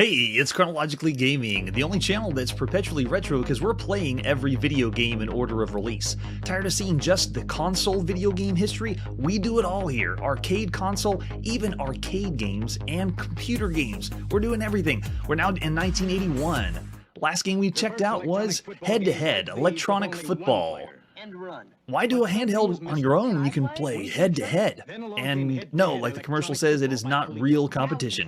Hey, it's Chronologically Gaming, the only channel that's perpetually retro because we're playing every video game in order of release. Tired of seeing just the console video game history? We do it all here. Arcade console, even arcade games, and computer games. We're doing everything. We're now in 1981. Last game we checked out was Head-to-Head, Electronic Football. Why do a handheld on your own when you can play head-to-head? And no, like the commercial says, it is not real competition.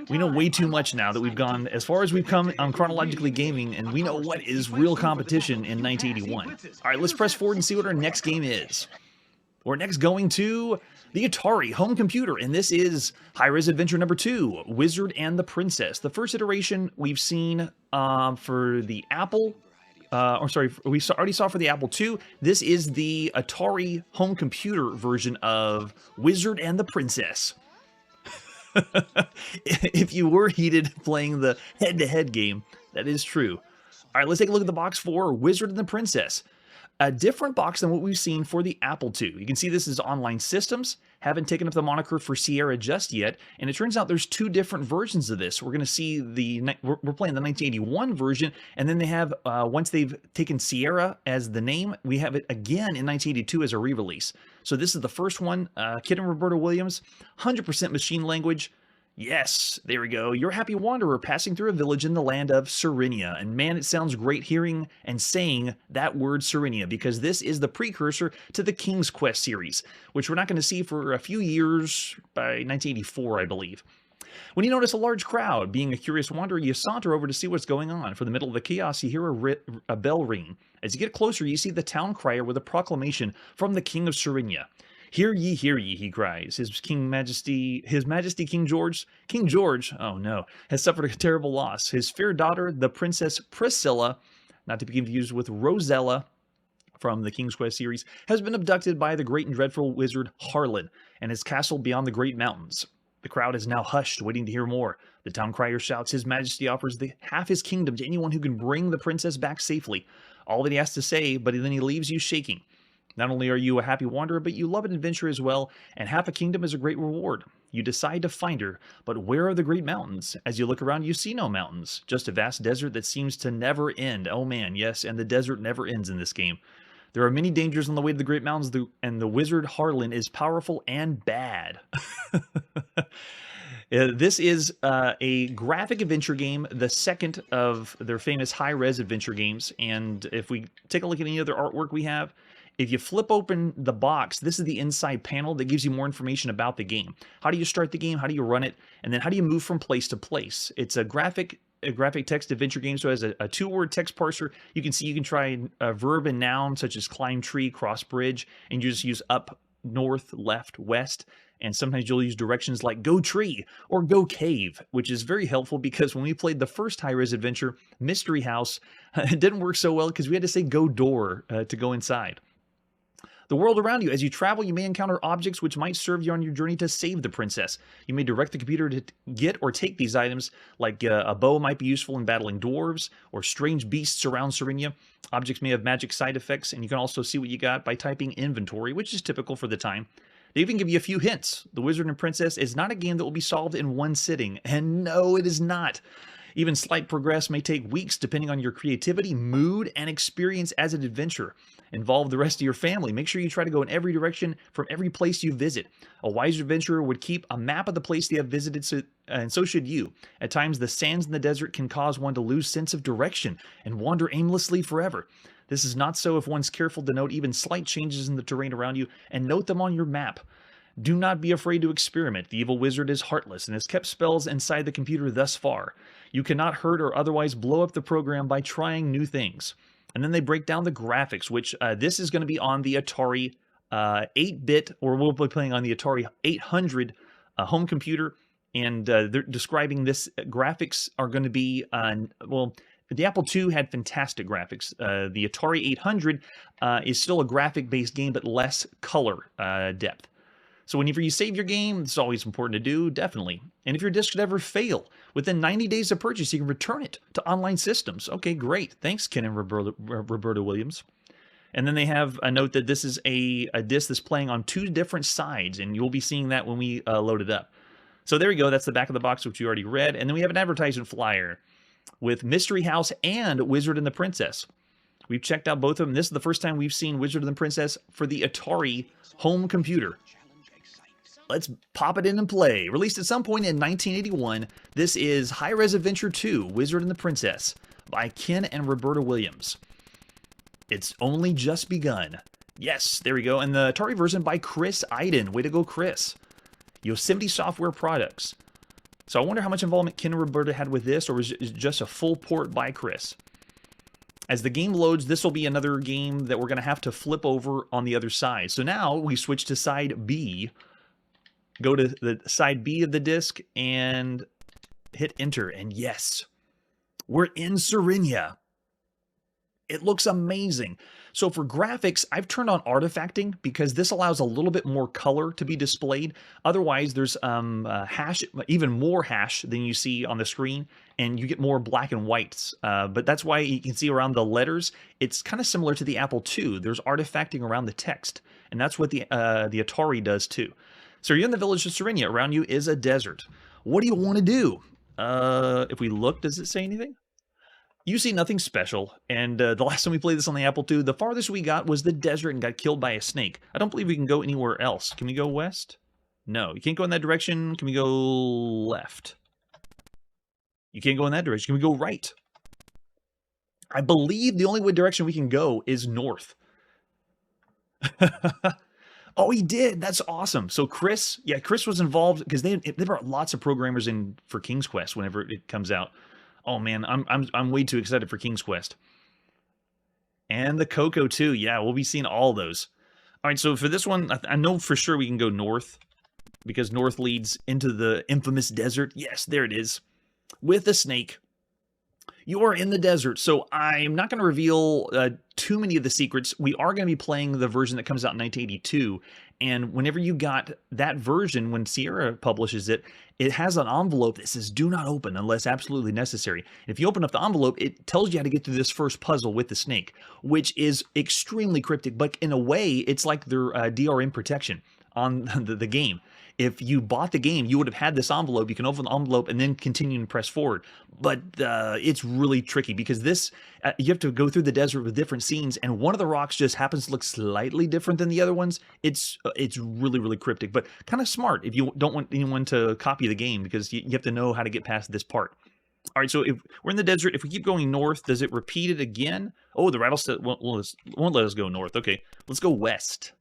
We know way too much now that we've gone as far as we've come on Chronologically Gaming, and we know what is real competition in 1981. All right, let's press forward and see what our next game is. We're next going to the Atari home computer, and this is High-Res Adventure number 2, Wizard and the Princess. The first iteration we've seen for the Apple, we already saw for the Apple II. This is the Atari home computer version of Wizard and the Princess. If you were heated playing the head-to-head game, that is true. All right, let's take a look at the box for Wizard and the Princess. A different box than what we've seen for the Apple II. You can see this is online systems. Haven't taken up the moniker for Sierra just yet, and it turns out there's two different versions of this. We're going to see we're playing the 1981 version, and then they have, once they've taken Sierra as the name, we have it again in 1982 as a re-release. So this is the first one, Kid and Roberta Williams, 100% machine language. Yes, there we go. You're a happy wanderer passing through a village in the land of Serenia. And man, it sounds great hearing and saying that word Serenia, because this is the precursor to the King's Quest series, which we're not going to see for a few years, by 1984, I believe. When you notice a large crowd, being a curious wanderer, you saunter over to see what's going on. From the middle of the chaos, you hear a bell ring. As you get closer, you see the town crier with a proclamation from the King of Serenia. Hear ye, he cries. His Majesty King George, oh no, has suffered a terrible loss. His fair daughter, the Princess Priscilla, not to be confused with Rosella from the King's Quest series, has been abducted by the great and dreadful wizard Harlan and his castle beyond the great mountains. The crowd is now hushed, waiting to hear more. The town crier shouts His Majesty offers half his kingdom to anyone who can bring the princess back safely. All that he has to say, but then he leaves you shaking. Not only are you a happy wanderer, but you love an adventure as well, and half a kingdom is a great reward. You decide to find her, but where are the great mountains? As you look around, you see no mountains, just a vast desert that seems to never end. Oh man, yes, and the desert never ends in this game. There are many dangers on the way to the great mountains, and the wizard Harlan is powerful and bad. This is a graphic adventure game, the second of their famous high-res adventure games, and if we take a look at any other artwork we have, if you flip open the box, this is the inside panel that gives you more information about the game. How do you start the game? How do you run it? And then how do you move from place to place? It's a graphic text adventure game, so it has a two-word text parser. You can see you can try a verb and noun such as climb tree, cross bridge, and you just use up, north, left, west. And sometimes you'll use directions like go tree or go cave, which is very helpful because when we played the first high-res adventure, Mystery House, it didn't work so well because we had to say go door to go inside. The world around you. As you travel, you may encounter objects which might serve you on your journey to save the princess. You may direct the computer to get or take these items, like a bow might be useful in battling dwarves, or strange beasts around Serenia. Objects may have magic side effects, and you can also see what you got by typing inventory, which is typical for the time. They even give you a few hints. The Wizard and Princess is not a game that will be solved in one sitting, and no, it is not. Even slight progress may take weeks depending on your creativity, mood, and experience as an adventurer. Involve the rest of your family. Make sure you try to go in every direction from every place you visit. A wise adventurer would keep a map of the place they have visited, and so should you. At times, the sands in the desert can cause one to lose sense of direction and wander aimlessly forever. This is not so if one's careful to note even slight changes in the terrain around you and note them on your map. Do not be afraid to experiment. The evil wizard is heartless and has kept spells inside the computer thus far. You cannot hurt or otherwise blow up the program by trying new things. And then they break down the graphics, which this is going to be on the Atari 8-bit, or we'll be playing on the Atari 800 home computer. And they're describing this graphics are going to be, well, the Apple II had fantastic graphics. The Atari 800 is still a graphic-based game, but less color depth. So whenever you save your game, it's always important to do, definitely. And if your disk should ever fail, within 90 days of purchase, you can return it to online systems. Okay, great. Thanks, Ken and Roberta Williams. And then they have a note that this is a disc that's playing on two different sides, and you'll be seeing that when we load it up. So there we go. That's the back of the box, which you already read. And then we have an advertisement flyer with Mystery House and Wizard and the Princess. We've checked out both of them. This is the first time we've seen Wizard and the Princess for the Atari home computer. Let's pop it in and play. Released at some point in 1981, this is High Res Adventure 2, Wizard and the Princess, by Ken and Roberta Williams. It's only just begun. Yes, there we go. And the Atari version by Chris Iden. Way to go, Chris. Yosemite Software Products. So I wonder how much involvement Ken and Roberta had with this, or was it just a full port by Chris? As the game loads, this will be another game that we're going to have to flip over on the other side. So now we switch to side B. Go to the side B of the disc and hit enter. And yes, we're in Serenia. It looks amazing. So for graphics, I've turned on artifacting because this allows a little bit more color to be displayed. Otherwise, there's hash, even more hash than you see on the screen, and you get more black and whites. But that's why you can see around the letters, it's kind of similar to the Apple II. There's artifacting around the text, and that's what the Atari does too. So you're in the village of Serenia. Around you is a desert. What do you want to do? If we look, does it say anything? You see nothing special, and the last time we played this on the Apple II, the farthest we got was the desert and got killed by a snake. I don't believe we can go anywhere else. Can we go west? No, you can't go in that direction. Can we go left? You can't go in that direction. Can we go right? I believe the only direction we can go is north. Oh, he did. That's awesome. So Chris, yeah, Chris was involved because they brought lots of programmers in for King's Quest whenever it comes out. Oh man, I'm way too excited for King's Quest. And the Coco too. Yeah, we'll be seeing all those. All right, so for this one, I know for sure we can go north because north leads into the infamous desert. Yes, there it is. With a snake. You are in the desert, so I'm not going to reveal too many of the secrets. We are going to be playing the version that comes out in 1982, and whenever you got that version, when Sierra publishes it, it has an envelope that says, do not open unless absolutely necessary. If you open up the envelope, it tells you how to get through this first puzzle with the snake, which is extremely cryptic, but in a way, it's like their DRM protection on the game. If you bought the game, you would have had this envelope. You can open the envelope and then continue and press forward. But it's really tricky because this, you have to go through the desert with different scenes, and one of the rocks just happens to look slightly different than the other ones. It's really, really cryptic, but kind of smart if you don't want anyone to copy the game because you have to know how to get past this part. All right, so if we're in the desert, if we keep going north, does it repeat it again? Oh, the rattlesnake won't let us go north. Okay, let's go west.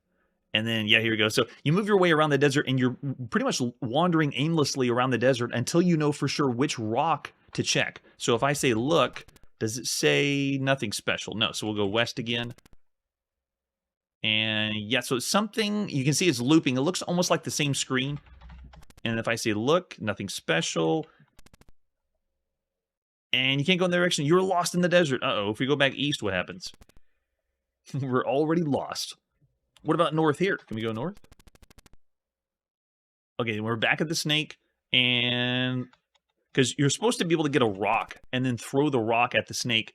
And then, yeah, here we go. So you move your way around the desert, and you're pretty much wandering aimlessly around the desert until you know for sure which rock to check. So if I say look, does it say nothing special? No. So we'll go west again. And yeah, so it's something, you can see it's looping. It looks almost like the same screen. And if I say look, nothing special. And you can't go in that direction. You're lost in the desert. Uh-oh, if we go back east, what happens? We're already lost. What about north here? Can we go north? Okay, we're back at the snake, and because you're supposed to be able to get a rock and then throw the rock at the snake,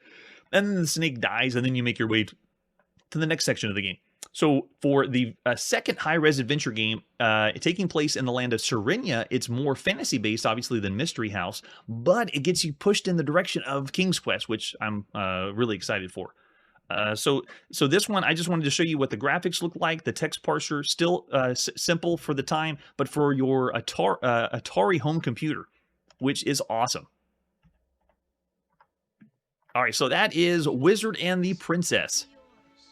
and then the snake dies, and then you make your way to the next section of the game. So for the second high-res adventure game, taking place in the land of Serenia, it's more fantasy-based, obviously, than Mystery House, but it gets you pushed in the direction of King's Quest, which I'm really excited for. So this one, I just wanted to show you what the graphics look like. The text parser, still simple for the time, but for your Atari home computer, which is awesome. All right, so that is Wizard and the Princess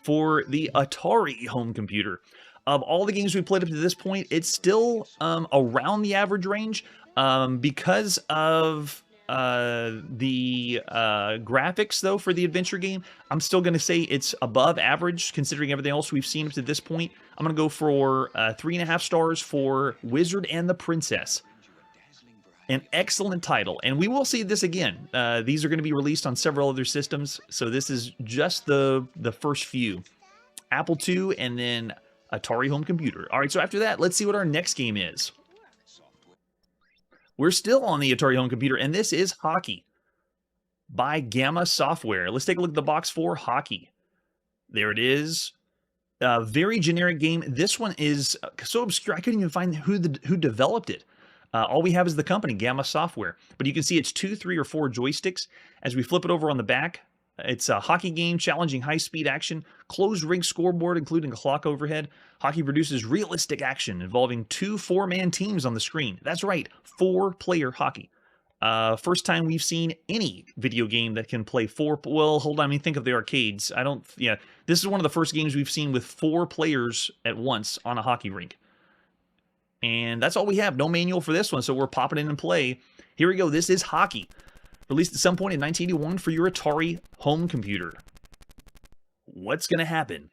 for the Atari home computer. Of all the games we played up to this point, it's still around the average range because of the graphics, though, for the adventure game. I'm still going to say it's above average considering everything else we've seen up to this point. I'm going to go for 3.5 stars for Wizard and the Princess. An excellent title, and we will see this again. These are going to be released on several other systems, so this is just the first few. Apple II and then Atari home computer. All right, so after that, let's see what our next game is. We're still on the Atari home computer, and this is Hockey by Gamma Software. Let's take a look at the box for Hockey. There it is. Very generic game. This one is so obscure, I couldn't even find who developed it. All we have is the company, Gamma Software. But you can see it's 2, 3, or 4 joysticks. As we flip it over on the back, it's a hockey game, challenging high-speed action, closed ring scoreboard, including a clock overhead. Hockey produces realistic action involving 2 4-man teams on the screen. That's right, 4-player hockey. First time we've seen any video game that can play 4. Well, hold on. I mean, think of the arcades. Yeah, this is one of the first games we've seen with 4 players at once on a hockey rink. And that's all we have. No manual for this one, so we're popping in and play. Here we go. This is Hockey. Released at some point in 1981 for your Atari home computer. What's going to happen?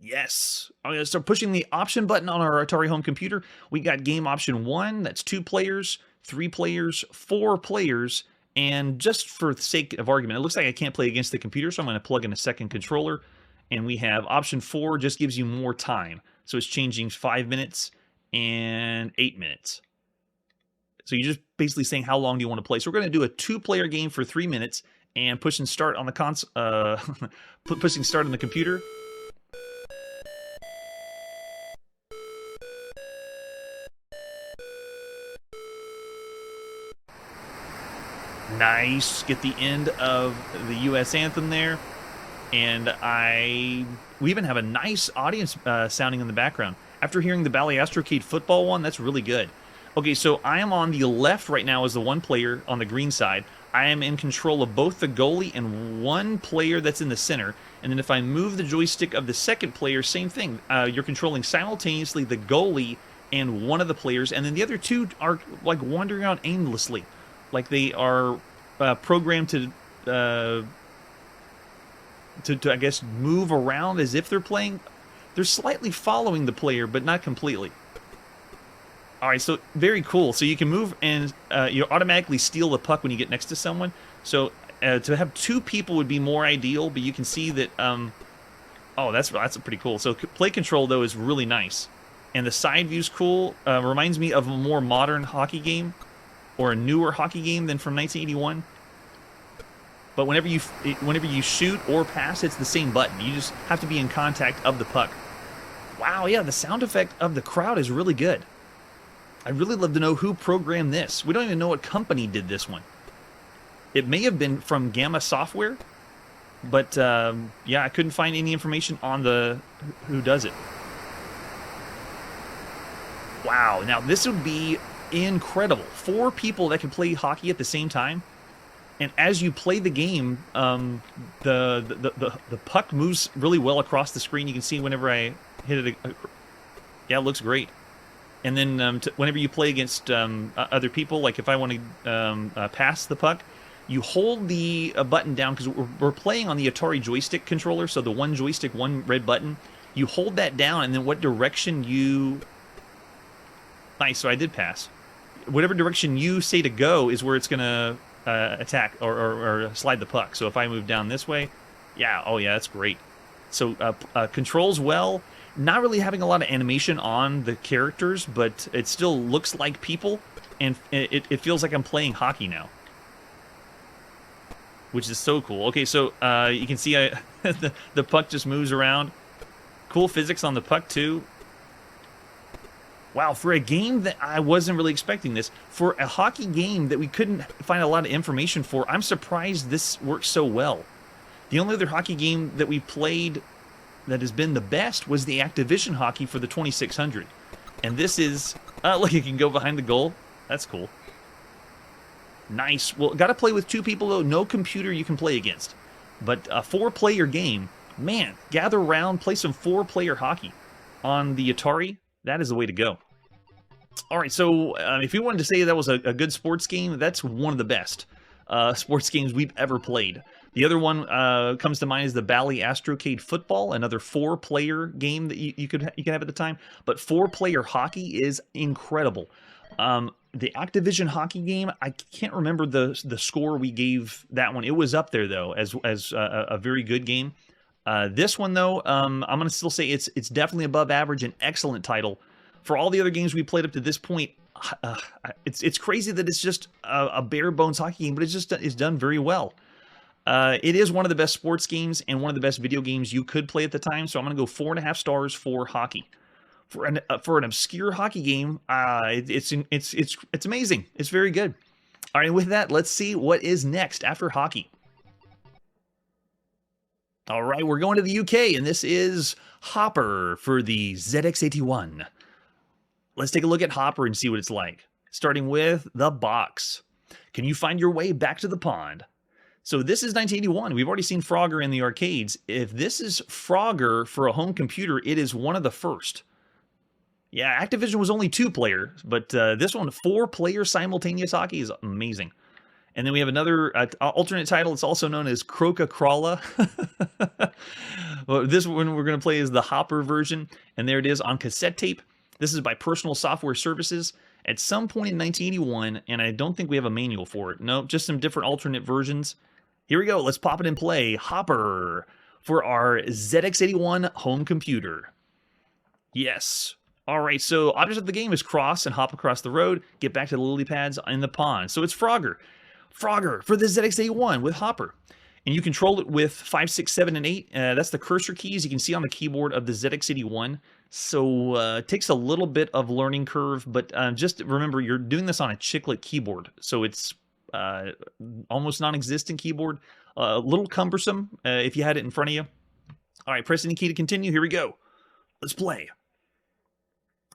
Yes. I'm going to start pushing the option button on our Atari home computer. We got game option 1. That's 2 players, 3 players, 4 players. And just for the sake of argument, it looks like I can't play against the computer, so I'm going to plug in a second controller. And we have option 4 just gives you more time. So it's changing 5 minutes and 8 minutes. So you're just basically saying how long do you want to play. So we're going to do a 2-player game for 3 minutes and pushing start on the pushing start on the computer. Nice. Get the end of the U.S. anthem there. And we even have a nice audience sounding in the background. After hearing the Bally Astrocade football one, that's really good. Okay, so I am on the left right now as the 1 player on the green side. I am in control of both the goalie and 1 player that's in the center. And then if I move the joystick of the second player, same thing. You're controlling simultaneously the goalie and 1 of the players. And then the other 2 are like wandering around aimlessly. Like they are programmed to I guess, move around as if they're playing. They're slightly following the player, but not completely. All right, so very cool. So you can move and you automatically steal the puck when you get next to someone. So to have 2 people would be more ideal, but you can see that, oh, that's pretty cool. So play control, though, is really nice. And the side view's cool. Reminds me of a more modern hockey game or a newer hockey game than from 1981. But whenever you shoot or pass, it's the same button. You just have to be in contact of the puck. Wow, yeah, the sound effect of the crowd is really good. I'd really love to know who programmed this. We don't even know what company did this one. It may have been from Gamma Software, but yeah, I couldn't find any information on who does it. Wow, now this would be incredible. 4 people that can play hockey at the same time. And as you play the game, the puck moves really well across the screen. You can see whenever I hit it. Yeah, it looks great. And then whenever you play against other people, like if I want to pass the puck, you hold the button down because we're playing on the Atari joystick controller. So the 1 joystick, 1 red button. You hold that down, and then what direction you... Nice, so I did pass. Whatever direction you say to go is where it's going to... attack or slide the puck. So if I move down this way, yeah, oh yeah, that's great. So controls well, not really having a lot of animation on the characters, but it still looks like people, and it feels like I'm playing hockey now, which is so cool. Okay, so you can see the puck just moves around. Cool physics on the puck too. Wow, for a game that I wasn't really expecting this, for a hockey game that we couldn't find a lot of information for, I'm surprised this works so well. The only other hockey game that we played that has been the best was the Activision hockey for the 2600. And this is, look, you can go behind the goal. That's cool. Nice. Well, got to play with 2 people, though. No computer you can play against. But a 4-player game, man, gather around, play some 4-player hockey on the Atari. That is the way to go. All right, so if you wanted to say that was a good sports game, that's one of the best sports games we've ever played. The other one comes to mind is the Bally Astrocade Football, another 4-player game that you could have at the time. But 4-player hockey is incredible. The Activision hockey game, I can't remember the score we gave that one. It was up there though as a very good game. This one, though, I'm going to still say it's definitely above average, an excellent title. For all the other games we played up to this point, it's crazy that it's just a bare-bones hockey game, but it's done very well. It is one of the best sports games and one of the best video games you could play at the time, so I'm going to go 4.5 stars for hockey. for an obscure hockey game, it's amazing. It's very good. All right, with that, let's see what is next after hockey. All right, we're going to the UK, and this is Hopper for the ZX81. Let's take a look at Hopper and see what it's like. Starting with the box. Can you find your way back to the pond? So this is 1981. We've already seen Frogger in the arcades. If this is Frogger for a home computer, it is one of the first. Yeah, Activision was only 2-player, but this one, 4-player simultaneous hockey is amazing. And then we have another alternate title. It's also known as Croca-Crawla. Well, this one we're going to play is the Hopper version, and there it is on cassette tape. This is by Personal Software Services at some point in 1981, and I don't think we have a manual for it. No, just some different alternate versions. Here we go. Let's pop it and play Hopper for our ZX81 home computer. Yes. All right, so object of the game is cross and hop across the road, get back to the lily pads in the pond. So it's Frogger. Frogger for the ZX81 with Hopper. And you control it with 5, 6, 7, and 8. That's the cursor keys you can see on the keyboard of the ZX81. So it takes a little bit of learning curve, but just remember you're doing this on a chiclet keyboard. So it's almost non-existent keyboard. A little cumbersome if you had it in front of you. All right, press any key to continue. Here we go. Let's play.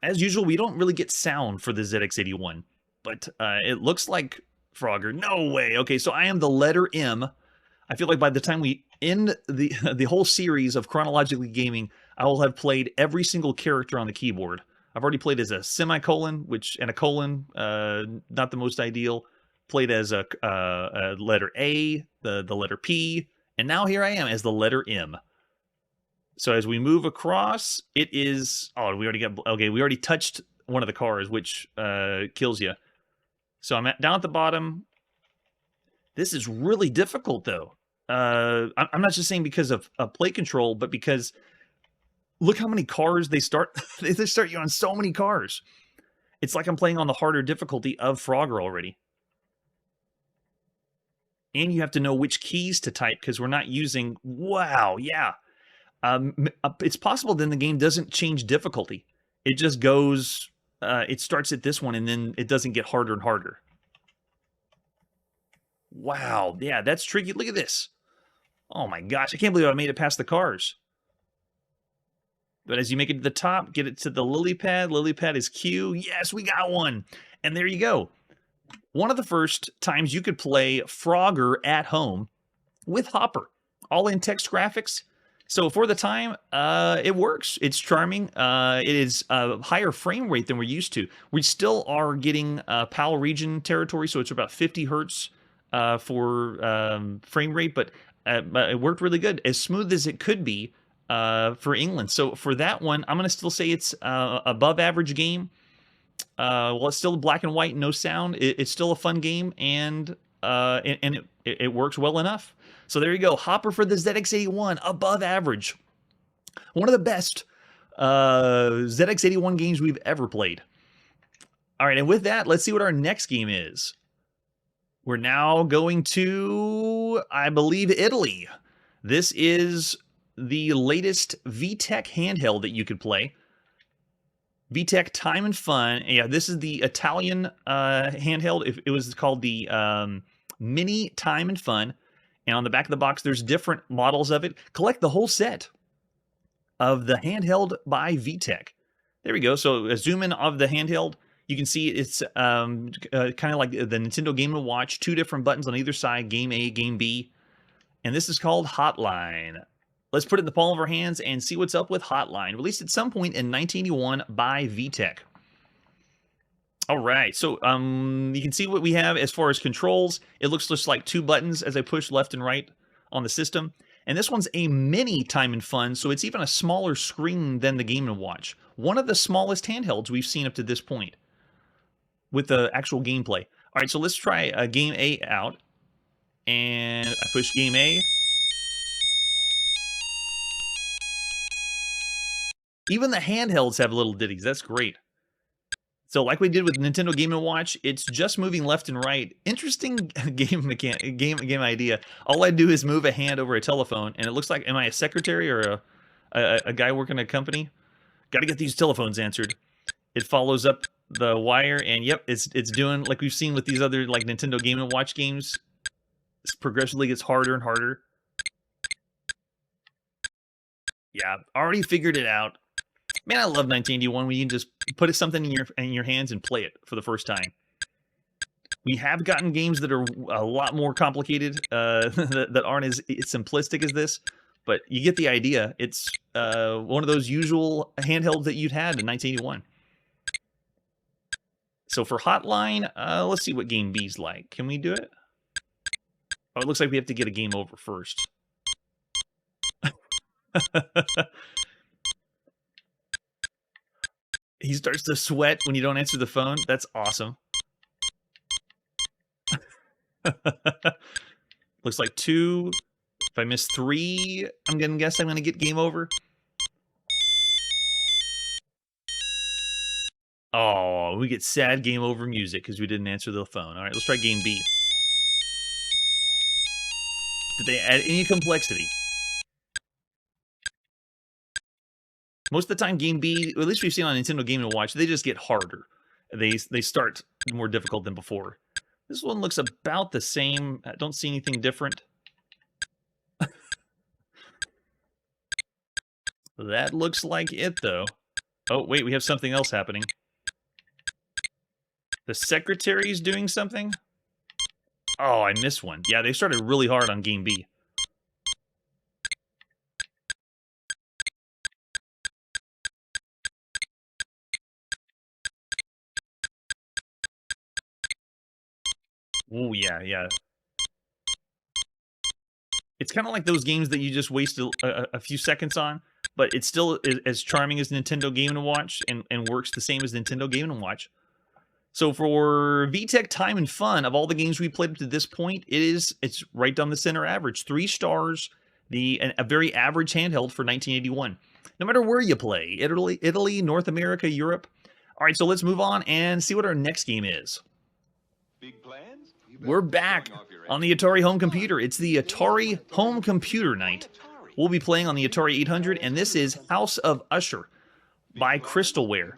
As usual, we don't really get sound for the ZX81, but it looks like Frogger. No way. Okay, so I am the letter M. I feel like by the time we end the whole series of Chronologically Gaming, I will have played every single character on the keyboard. I've already played as a semicolon, and a colon, not the most ideal. Played as a letter A, the letter P, and now here I am as the letter M. So as we move across, it is... Oh, we already touched one of the cars, which kills you. So I'm down at the bottom. This is really difficult, though. I'm not just saying because of play control, but because look how many cars they start. They start you on so many cars. It's like I'm playing on the harder difficulty of Frogger already. And you have to know which keys to type because we're not using... Wow, yeah. It's possible then the game doesn't change difficulty. It just goes, it starts at this one and then it doesn't get harder and harder. Wow, yeah, that's tricky. Look at this. Oh my gosh, I can't believe I made it past the cars. But as you make it to the top, get it to the lily pad. Lily pad is Q. Yes, we got one. And there you go. One of the first times you could play Frogger at home with Hopper. All in text graphics. So for the time, it works. It's charming. It is a higher frame rate than we're used to. We still are getting PAL region territory, so it's about 50 hertz for frame rate, but it worked really good, as smooth as it could be for England. So for that one, I'm going to still say it's above average game. Well, it's still black and white, no sound. It's still a fun game, and it works well enough. So there you go, Hopper for the ZX81, above average. One of the best ZX81 games we've ever played. All right, and with that, let's see what our next game is. We're now going to, I believe, Italy. This is the latest VTech handheld that you could play. VTech Time and Fun. Yeah, this is the Italian handheld. It was called the Mini Time and Fun. And on the back of the box, there's different models of it. Collect the whole set of the handheld by VTech. There we go. So a zoom in of the handheld. You can see it's kind of like the Nintendo Game & Watch. 2 different buttons on either side. Game A, Game B. And this is called Hotline. Let's put it in the palm of our hands and see what's up with Hotline. Released at some point in 1981 by VTech. All right, so you can see what we have as far as controls. It looks just like 2 buttons as I push left and right on the system. And this one's a mini Time and Fun, so it's even a smaller screen than the Game & Watch. One of the smallest handhelds we've seen up to this point with the actual gameplay. All right, so let's try Game A out. And I push Game A. Even the handhelds have little ditties. That's great. So like we did with Nintendo Game & Watch, it's just moving left and right. Interesting game idea. All I do is move a hand over a telephone, and it looks like, am I a secretary or a guy working at a company? Got to get these telephones answered. It follows up the wire, and yep, it's doing like we've seen with these other like Nintendo Game & Watch games. It progressively gets harder and harder. Yeah, already figured it out. Man, I love 1981 when you can just put something in your hands and play it for the first time. We have gotten games that are a lot more complicated, that aren't as simplistic as this, but you get the idea. It's one of those usual handhelds that you'd had in 1981. So for Hotline, let's see what Game B's like. Can we do it? Oh, it looks like we have to get a game over first. He starts to sweat when you don't answer the phone. That's awesome. Looks like 2. If I miss 3, I'm gonna guess I'm gonna get game over. Oh, we get sad game over music because we didn't answer the phone. All right, let's try game B. Did they add any complexity? Most of the time, game B, at least we've seen on Nintendo Game & Watch, they just get harder. They start more difficult than before. This one looks about the same. I don't see anything different. That looks like it, though. Oh, wait, we have something else happening. The secretary's doing something? Oh, I missed one. Yeah, they started really hard on Game B. Oh, yeah. It's kind of like those games that you just waste a few seconds on, but it's still as charming as Nintendo Game & Watch and works the same as Nintendo Game & Watch. So for VTech Time and Fun, of all the games we played up to this point, it's right down the center average. 3 stars, a very average handheld for 1981. No matter where you play, Italy, North America, Europe. All right, so let's move on and see what our next game is. Big plans? We're back on the Atari home computer. It's the Atari home computer night. We'll be playing on the Atari 800, and this is House of Usher by Crystalware.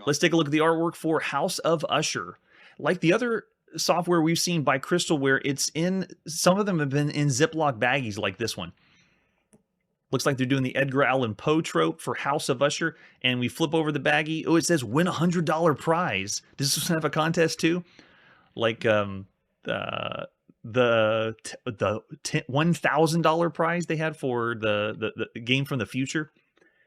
Let's take a look at the artwork for House of Usher. Like the other software we've seen by Crystalware, some of them have been in Ziploc baggies like this one. Looks like they're doing the Edgar Allan Poe trope for House of Usher, and we flip over the baggie. Oh, it says win a $100 prize. Does this one have a contest too? Like the $1,000 prize they had for the game from the future.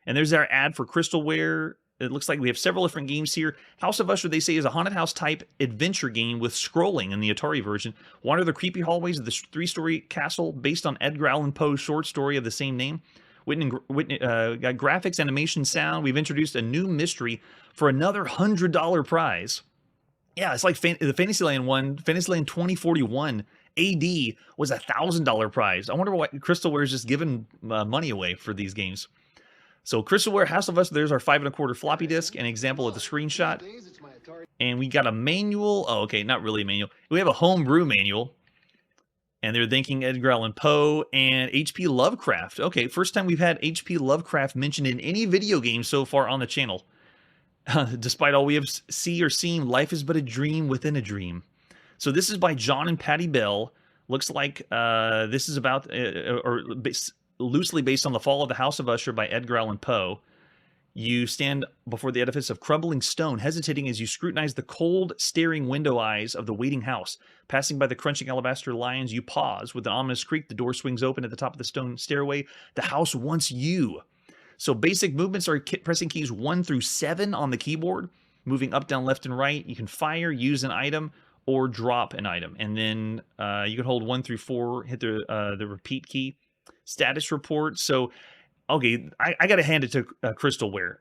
And there's our ad for Crystalware. It looks like we have several different games here. House of Usher, they say, is a haunted house type adventure game with scrolling in the Atari version. Wander the creepy hallways of the 3-story castle based on Edgar Allan Poe's short story of the same name. Got graphics, animation, sound. We've introduced a new mystery for another $100 prize. Yeah, it's like the Fantasyland one, Fantasyland 2041 AD was a $1,000 prize. I wonder what Crystalware is just giving money away for these games. So Crystalware House of Us, there's our 5 1/4 floppy disk, an example of the screenshot. And we got a manual. Oh, okay, not really a manual. We have a homebrew manual. And they're thanking Edgar Allan Poe and H.P. Lovecraft. Okay, first time we've had H.P. Lovecraft mentioned in any video game so far on the channel. Despite all we have seen, life is but a dream within a dream. So this is by John and Patty Bell. Looks like this is about, loosely based on the fall of the House of Usher by Edgar Allan Poe. You stand before the edifice of crumbling stone, hesitating as you scrutinize the cold, staring window eyes of the waiting house. Passing by the crunching alabaster lions, you pause. With an ominous creak, the door swings open at the top of the stone stairway. The house wants you. So basic movements are pressing keys 1 through 7 on the keyboard. Moving up, down, left, and right. You can fire, use an item, or drop an item. And then you can hold 1 through 4, hit the repeat key. Status report. So, okay, I got to hand it to Crystalware.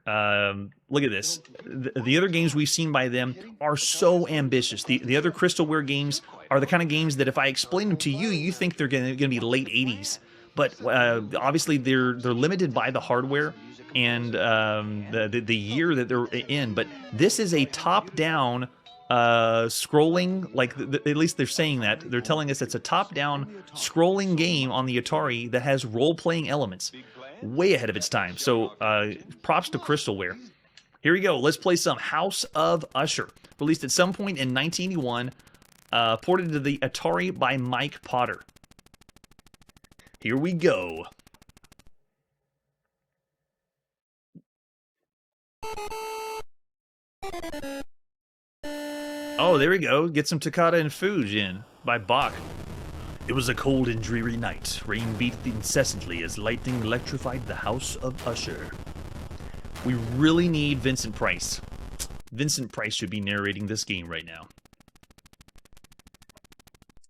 Look at this. The other games we've seen by them are so ambitious. The other Crystalware games are the kind of games that if I explain them to you, you think they're going to be late 80s. But obviously they're limited by the hardware and the year that they're in. But this is a top-down scrolling, like at least they're saying that. They're telling us it's a top-down scrolling game on the Atari that has role-playing elements. way ahead of its time. So props to Crystalware. Here we go. Let's play some House of Usher. Released at some point in 1981. Ported to the Atari by Mike Potter. Here we go. Oh, there we go. Get some Toccata and Fuge in by Bach. It was a cold and dreary night. Rain beat incessantly as lightning electrified the House of Usher. We really need Vincent Price. Vincent Price should be narrating this game right now.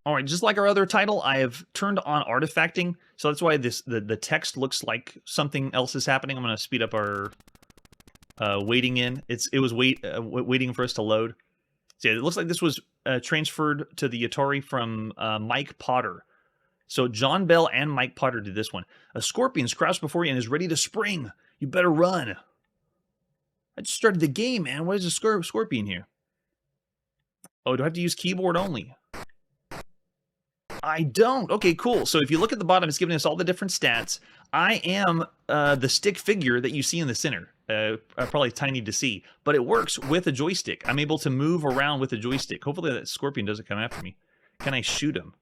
Alright, just like our other title, I have turned on artifacting, so that's why the text looks like something else is happening. I'm going to speed up our waiting in. It was waiting for us to load. So yeah, it looks like this was transferred to the Atari from Mike Potter. So John Bell and Mike Potter did this one. A scorpion's crouched before you and is ready to spring. You better run. I just started the game, man. What is a scorpion here? Oh, do I have to use keyboard only? I don't. Okay, cool. So if you look at the bottom, it's giving us all the different stats. I am the stick figure that you see in the center. Probably tiny to see, but it works with a joystick. I'm able to move around with a joystick. Hopefully that scorpion doesn't come after me. Can I shoot him?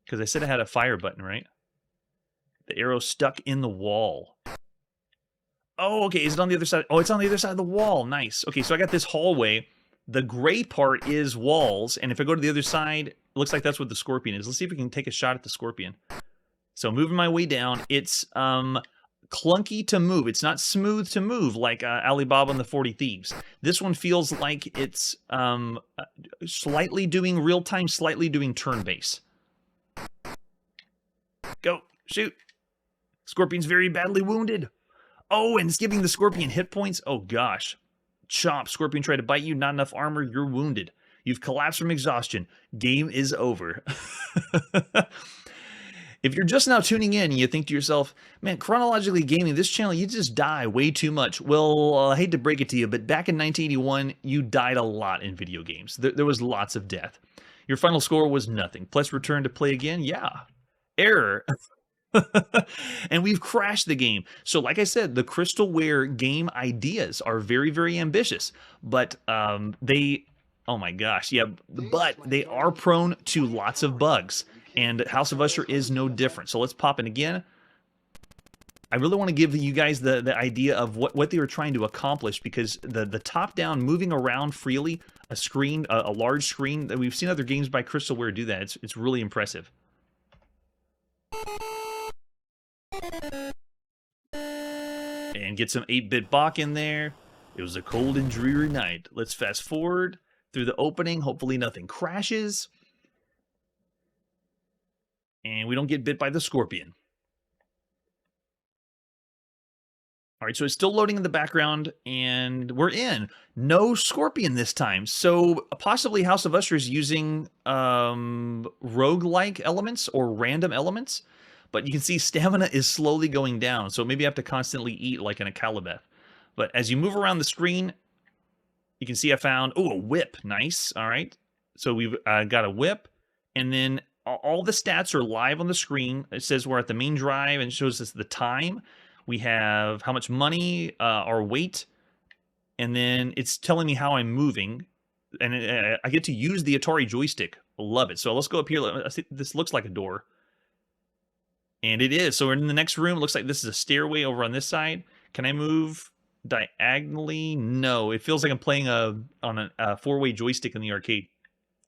Because I said I had a fire button, right? The arrow's stuck in the wall. Oh, okay. Is it on the other side? Oh, it's on the other side of the wall. Nice. Okay, so I got this hallway. The gray part is walls, and if I go to the other side, it looks like that's what the scorpion is. Let's see if we can take a shot at the scorpion. So moving my way down, it's clunky to move. It's not smooth to move like Alibaba and the 40 Thieves. This one feels like it's slightly doing real-time, slightly doing turn-based. Go. Shoot. Scorpion's very badly wounded. Oh, and it's giving the scorpion hit points. Oh, gosh. Chomp. Scorpion tried to bite you. Not enough armor. You're wounded. You've collapsed from exhaustion. Game is over. If you're just now tuning in and you think to yourself, man, Chronologically Gaming, this channel, you just die way too much. Well, I hate to break it to you, but back in 1981, you died a lot in video games. There was lots of death. Your final score was nothing. Plus return to play again? Yeah. Error. And we've crashed the game. So like I said, the Crystalware game ideas are very, very ambitious. But they, oh my gosh, yeah, but they are prone to lots of bugs. And House of Usher is no different. So let's pop in again. I really want to give you guys the idea of what they were trying to accomplish, because the top-down, moving around freely, a large screen, that we've seen other games by Crystalware do that. It's really impressive. And get some 8-bit Bach in there. It was a cold and dreary night. Let's fast forward through the opening. Hopefully nothing crashes. And we don't get bit by the scorpion. All right, so it's still loading in the background, and we're in. No scorpion this time. So possibly House of Usher is using roguelike elements or random elements. But you can see stamina is slowly going down, so maybe I have to constantly eat like in a Calibeth. But as you move around the screen, you can see I found, oh, a whip. Nice. All right. So we've got a whip, and then all the stats are live on the screen. It says we're at the main drive and shows us the time. We have how much money, our weight, and then it's telling me how I'm moving. And I get to use the Atari joystick. Love it. So let's go up here. This looks like a door. And it is. So we're in the next room. It looks like this is a stairway over on this side. Can I move diagonally? No. It feels like I'm playing on a four-way joystick in the arcade.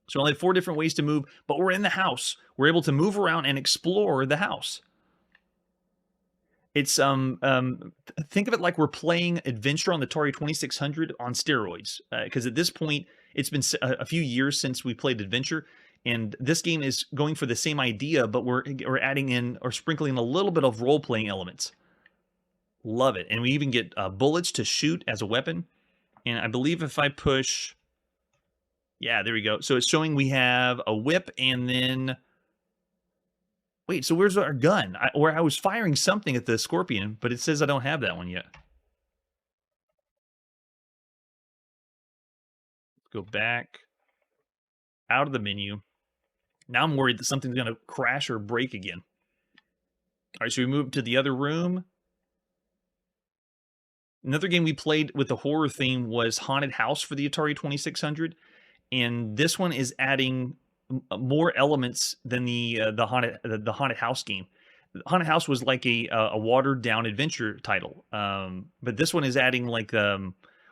So we only have 4 different ways to move, but we're in the house. We're able to move around and explore the house. It's think of it like we're playing Adventure on the Atari 2600 on steroids. Because at this point, it's been a few years since we played Adventure, and this game is going for the same idea, but we're adding in or sprinkling a little bit of role-playing elements. Love it. And we even get bullets to shoot as a weapon. And I believe if I push... Yeah, there we go. So it's showing we have a whip, and then... Wait, so where's our gun? I was firing something at the scorpion, but it says I don't have that one yet. Go back. Out of the menu. Now I'm worried that something's going to crash or break again. All right, so we move to the other room. Another game we played with the horror theme was Haunted House for the Atari 2600, and this one is adding more elements than the Haunted House game. Haunted House was like a watered down adventure title, but this one is adding like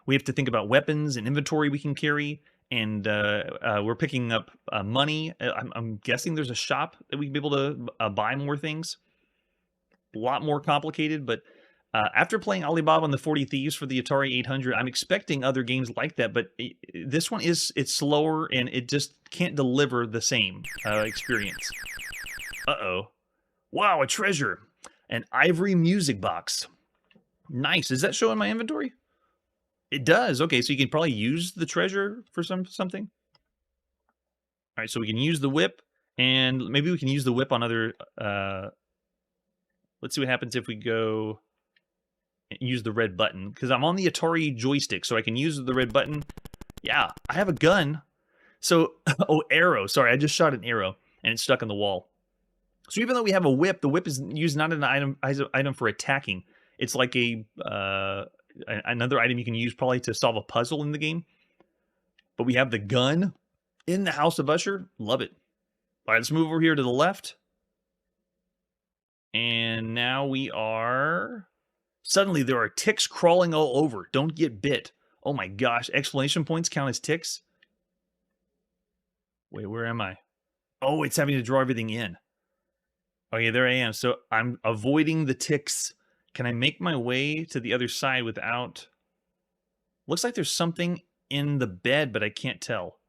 we have to think about weapons and inventory we can carry, and we're picking up money. I'm guessing there's a shop that we can be able to buy more things. A lot more complicated, but after playing Alibaba and the 40 Thieves for the Atari 800, I'm expecting other games like that, but this one it's slower and it just can't deliver the same experience. Uh-oh. Wow, a treasure. An ivory music box. Nice. Does that show in my inventory? It does. Okay, so you can probably use the treasure for something. All right, so we can use the whip, and maybe we can use the whip on other... let's see what happens if we go... use the red button, because I'm on the Atari joystick, so I can use the red button. Yeah, I have a gun. So, oh, arrow. Sorry, I just shot an arrow, and it's stuck on the wall. So even though we have a whip, the whip is used not as an item for attacking. It's like another item you can use probably to solve a puzzle in the game. But we have the gun in the House of Usher. Love it. All right, let's move over here to the left. And now we are... Suddenly, there are ticks crawling all over. Don't get bit. Oh my gosh. Exclamation points count as ticks? Wait, where am I? Oh, it's having to draw everything in. Okay, there I am. So I'm avoiding the ticks. Can I make my way to the other side without... Looks like there's something in the bed, but I can't tell.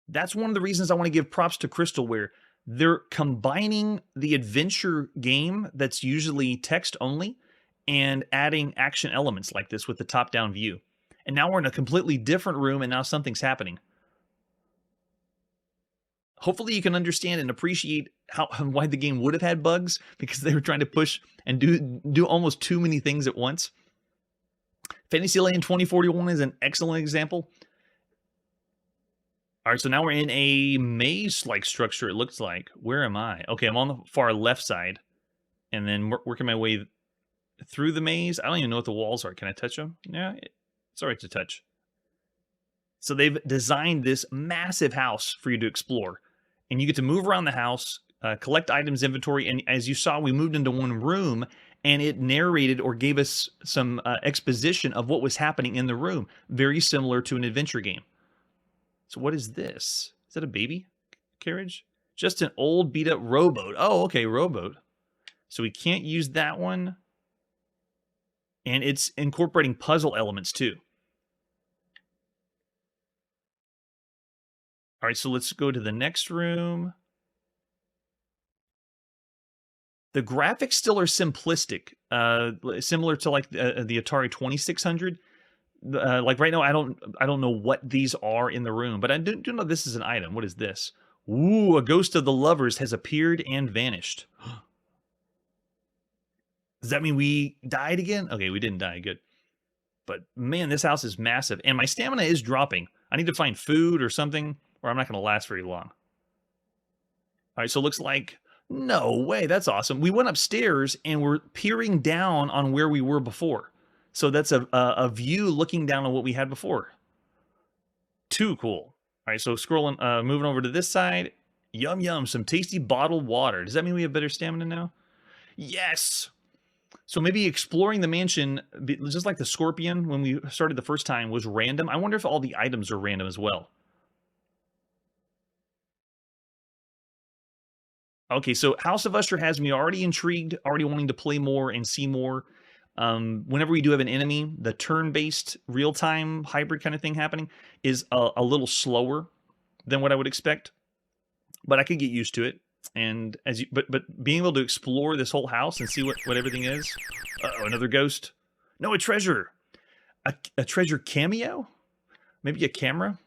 That's one of the reasons I want to give props to Crystalware. They're combining the adventure game that's usually text only and adding action elements like this with the top-down view. And now we're in a completely different room, and now something's happening. Hopefully you can understand and appreciate why the game would have had bugs, because they were trying to push and do almost too many things at once. Fantasyland 2041 is an excellent example. All right, so now we're in a maze-like structure, it looks like. Where am I? Okay, I'm on the far left side, and then working my way through the maze. I don't even know what the walls are. Can I touch them? Yeah, it's all right to touch. So they've designed this massive house for you to explore, and you get to move around the house, collect items inventory, and as you saw, we moved into one room, and it narrated or gave us some exposition of what was happening in the room, very similar to an adventure game. So what is this? Is that a baby carriage? Just an old beat-up rowboat. Oh, okay, rowboat. So we can't use that one. And it's incorporating puzzle elements, too. All right, so let's go to the next room. The graphics still are simplistic, similar to like the Atari 2600. Like right now, I don't know what these are in the room, but I do know this is an item. What is this? Ooh, a ghost of the lovers has appeared and vanished. Does that mean we died again? Okay, we didn't die. Good. But man, this house is massive, and my stamina is dropping. I need to find food or something, or I'm not going to last very long. All right, so it looks like... No way, that's awesome. We went upstairs, and we're peering down on where we were before. So that's a view looking down on what we had before. Too cool. All right, so scrolling, moving over to this side. Yum, yum, some tasty bottled water. Does that mean we have better stamina now? Yes! So maybe exploring the mansion, just like the Scorpion when we started the first time, was random. I wonder if all the items are random as well. Okay, so House of Usher has me already intrigued, already wanting to play more and see more. Whenever we do have an enemy, the turn-based, real-time hybrid kind of thing happening is a little slower than what I would expect, but I could get used to it. And but being able to explore this whole house and see what everything is. Uh-oh, another ghost. No, a treasure. A treasure cameo? Maybe a camera?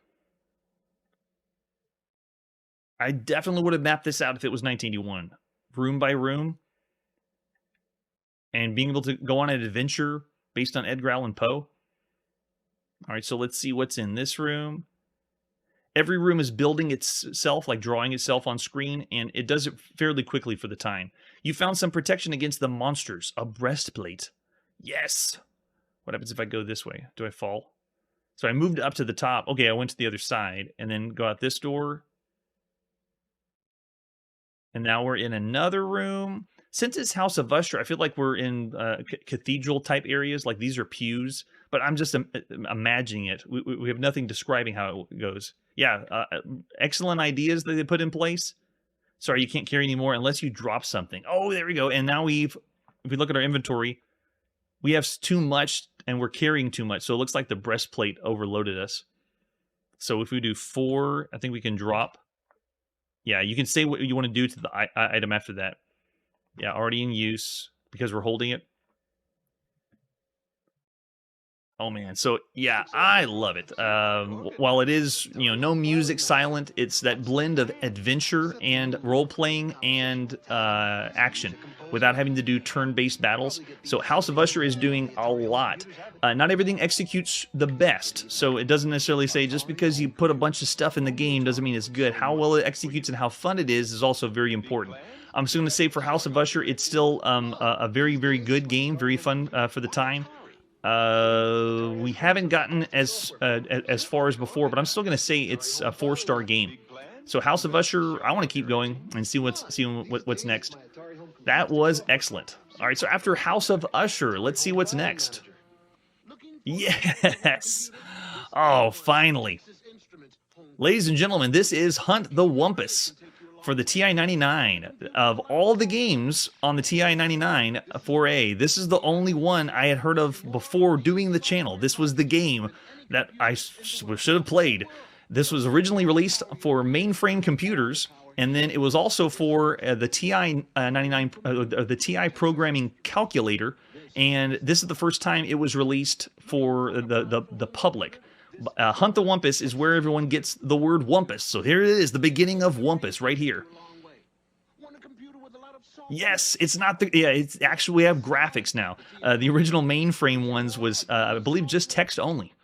I definitely would have mapped this out if it was 1981. Room by room. And being able to go on an adventure based on Edgar Allan Poe. All right, so let's see what's in this room. Every room is building itself, like drawing itself on screen, and it does it fairly quickly for the time. You found some protection against the monsters, a breastplate. Yes. What happens if I go this way? Do I fall? So I moved up to the top. Okay, I went to the other side and then go out this door. And now we're in another room. Since it's House of Usher, I feel like we're in cathedral type areas. Like these are pews, but I'm just imagining it. We have nothing describing how it goes. Yeah, excellent ideas that they put in place. Sorry, you can't carry anymore unless you drop something. Oh, there we go. And now if we look at our inventory, we have too much and we're carrying too much. So it looks like the breastplate overloaded us. So if we do 4, I think we can drop. Yeah, you can say what you want to do to the item after that. Yeah, already in use because we're holding it. Oh man, so yeah, I love it. While it is, no music, silent, it's that blend of adventure and role playing and action without having to do turn-based battles. So House of Usher is doing a lot. Not everything executes the best, so it doesn't necessarily say just because you put a bunch of stuff in the game doesn't mean it's good. How well it executes and how fun it is also very important. I'm just going to say for House of Usher, it's still a very, very good game, very fun for the time. We haven't gotten as far as before, but I'm still going to say it's a 4-star game. So House of Usher, I want to keep going and see what's next. That was excellent. All right, so after House of Usher, let's see what's next. Yes. Oh, finally. Ladies and gentlemen, this is Hunt the Wumpus for the TI-99. Of all the games on the TI-99 4A, this is the only one I had heard of before doing the channel. This was the game that I should have played. This was originally released for mainframe computers, and then it was also for the TI-99, the TI programming calculator, and this is the first time it was released for the public. Hunt the Wumpus is where everyone gets the word Wumpus. So here it is, the beginning of Wumpus right here. Yes, it's not the... Yeah, it's actually, we have graphics now. The original mainframe ones was, I believe, just text only.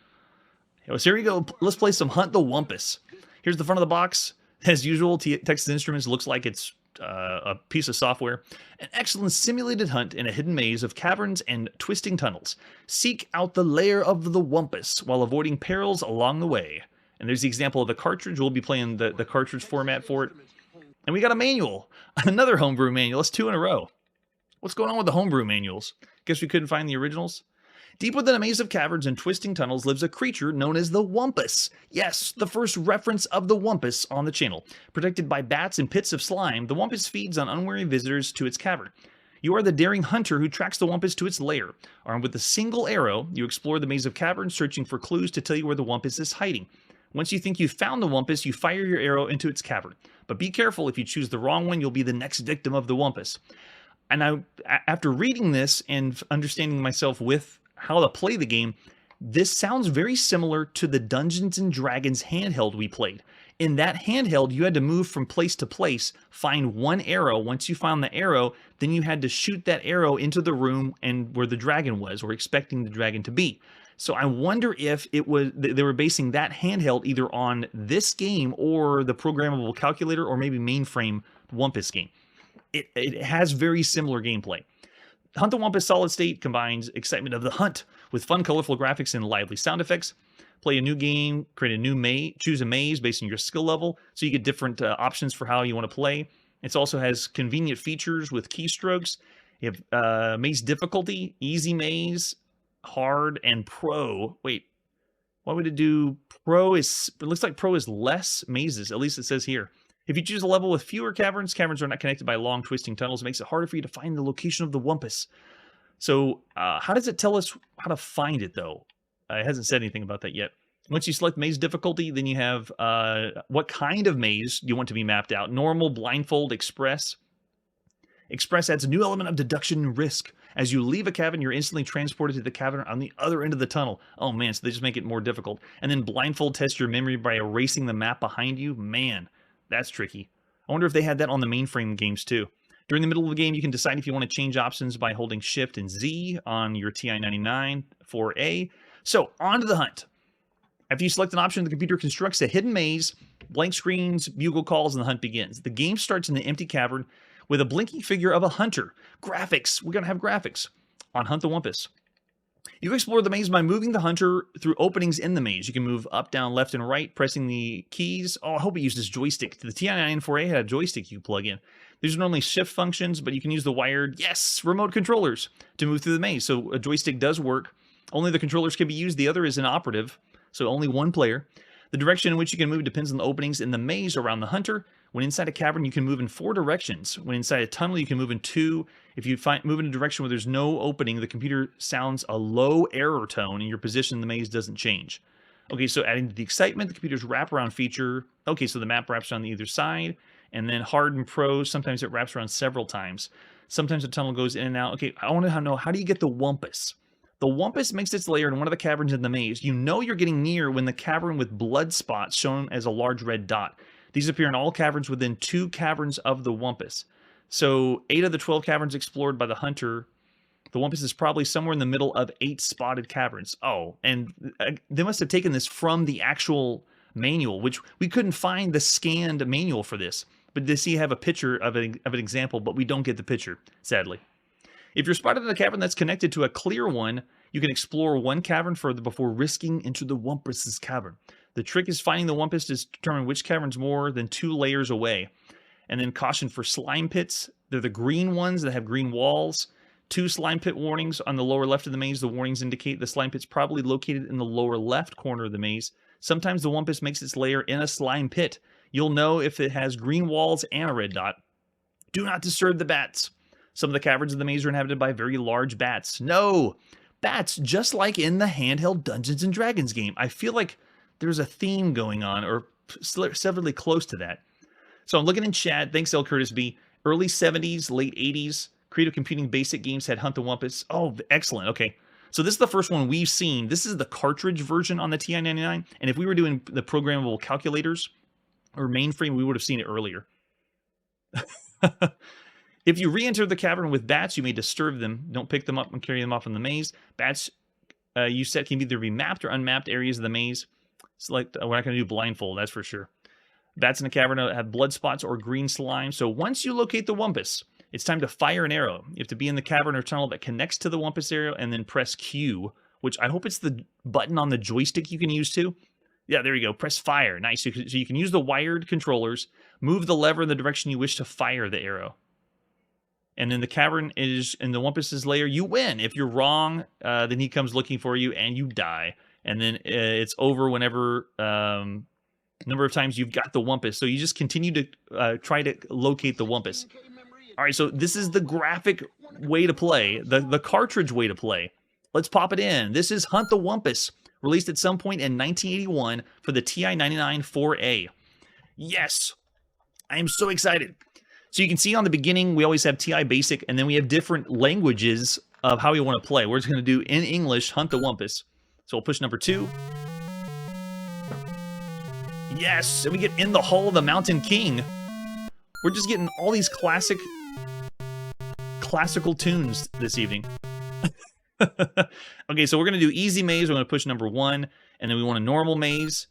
So here we go. Let's play some Hunt the Wumpus. Here's the front of the box. As usual, Texas Instruments looks like it's a piece of software. An excellent simulated hunt in a hidden maze of caverns and twisting tunnels. Seek out the lair of the Wumpus while avoiding perils along the way. And there's the example of the cartridge. We'll be playing the cartridge format for it. And we got a manual. Another homebrew manual. That's 2 in a row. What's going on with the homebrew manuals? Guess we couldn't find the originals? Deep within a maze of caverns and twisting tunnels lives a creature known as the Wumpus. Yes, the first reference of the Wumpus on the channel. Protected by bats and pits of slime, the Wumpus feeds on unwary visitors to its cavern. You are the daring hunter who tracks the Wumpus to its lair. Armed with a single arrow, you explore the maze of caverns, searching for clues to tell you where the Wumpus is hiding. Once you think you've found the Wumpus, you fire your arrow into its cavern. But be careful, if you choose the wrong one, you'll be the next victim of the Wumpus. And after reading this and understanding myself with how to play the game, this sounds very similar to the Dungeons & Dragons handheld we played. In that handheld, you had to move from place to place, find one arrow. Once you found the arrow, then you had to shoot that arrow into the room and where the dragon was, or expecting the dragon to be. So I wonder if it was they were basing that handheld either on this game or the programmable calculator, or maybe mainframe Wumpus game. It has very similar gameplay. Hunt the Wumpus Solid State combines excitement of the hunt with fun, colorful graphics and lively sound effects. Play a new game, create a new maze, choose a maze based on your skill level, so you get different options for how you want to play. It also has convenient features with keystrokes. You have maze difficulty, easy maze, hard, and pro. Wait, why would it do pro? It looks like pro is less mazes, at least it says here. If you choose a level with fewer caverns are not connected by long twisting tunnels. It makes it harder for you to find the location of the Wumpus. So how does it tell us how to find it, though? It hasn't said anything about that yet. Once you select maze difficulty, then you have what kind of maze you want to be mapped out. Normal, blindfold, express. Express adds a new element of deduction and risk. As you leave a cavern, you're instantly transported to the cavern on the other end of the tunnel. Oh man, so they just make it more difficult. And then blindfold tests your memory by erasing the map behind you. Man, that's tricky. I wonder if they had that on the mainframe games too. During the middle of the game, you can decide if you want to change options by holding Shift and Z on your TI-99 4A. So, on to the hunt. After you select an option, the computer constructs a hidden maze, blank screens, bugle calls, and the hunt begins. The game starts in an empty cavern with a blinking figure of a hunter. Graphics. We're going to have graphics on Hunt the Wumpus. You explore the maze by moving the hunter through openings in the maze. You can move up, down, left, and right, pressing the keys. Oh, I hope it uses joystick. The TI-94A had a joystick you plug in. These are normally shift functions, but you can use the wired, yes, remote controllers to move through the maze. So a joystick does work. Only the controllers can be used. The other is inoperative, so only one player. The direction in which you can move depends on the openings in the maze around the hunter. When inside a cavern, you can move in 4 directions. When inside a tunnel, you can move in 2. If you move in a direction where there's no opening, the computer sounds a low error tone and your position in the maze doesn't change. Okay, so adding to the excitement, the computer's wraparound feature. Okay, so the map wraps around either side. And then hard and pro, sometimes it wraps around several times. Sometimes the tunnel goes in and out. Okay, I want to know, how do you get the Wumpus? The Wumpus makes its lair in one of the caverns in the maze. You know you're getting near when the cavern with blood spots shown as a large red dot. These appear in all caverns within 2 caverns of the Wumpus. So 8 of the 12 caverns explored by the hunter, the Wumpus is probably somewhere in the middle of 8 spotted caverns. Oh, and they must have taken this from the actual manual, which we couldn't find the scanned manual for this. But they see have a picture of an example, but we don't get the picture, sadly. If you're spotted in a cavern that's connected to a clear one, you can explore one cavern further before risking into the Wumpus's cavern. The trick is finding the Wumpus to determine which cavern's more than 2 layers away. And then caution for slime pits. They're the green ones that have green walls. 2 slime pit warnings on the lower left of the maze. The warnings indicate the slime pit's probably located in the lower left corner of the maze. Sometimes the Wumpus makes its lair in a slime pit. You'll know if it has green walls and a red dot. Do not disturb the bats. Some of the caverns in the maze are inhabited by very large bats. No! Bats, just like in the handheld Dungeons & Dragons game. I feel like there's a theme going on, or severely close to that. So I'm looking in chat. Thanks, L. Curtis B. Early 70s, late 80s. Creative Computing basic games had Hunt the Wumpus. Oh, excellent. Okay. So this is the first one we've seen. This is the cartridge version on the TI-99. And if we were doing the programmable calculators or mainframe, we would have seen it earlier. If you re-enter the cavern with bats, you may disturb them. Don't pick them up and carry them off in the maze. Bats you set can either be mapped or unmapped areas of the maze. Select. We're not going to do blindfold, that's for sure. Bats in the cavern have blood spots or green slime. So once you locate the Wumpus, it's time to fire an arrow. You have to be in the cavern or tunnel that connects to the Wumpus arrow and then press Q, which I hope it's the button on the joystick you can use too. Yeah, there you go. Press fire. Nice. So you can use the wired controllers, move the lever in the direction you wish to fire the arrow. And then the cavern is in the Wumpus's lair. You win. If you're wrong, then he comes looking for you and you die. And then it's over whenever number of times you've got the Wumpus. So you just continue to try to locate the Wumpus. All right, so this is the graphic way to play, the cartridge way to play. Let's pop it in. This is Hunt the Wumpus, released at some point in 1981 for the TI-99 4A. Yes, I am so excited. So you can see on the beginning, we always have TI Basic, and then we have different languages of how we want to play. We're just going to do, in English, Hunt the Wumpus. So we'll push number 2. Yes, and we get In the Hall of the Mountain King. We're just getting all these classical tunes this evening. Okay, so we're going to do easy maze. We're going to push number 1, and then we want a normal maze.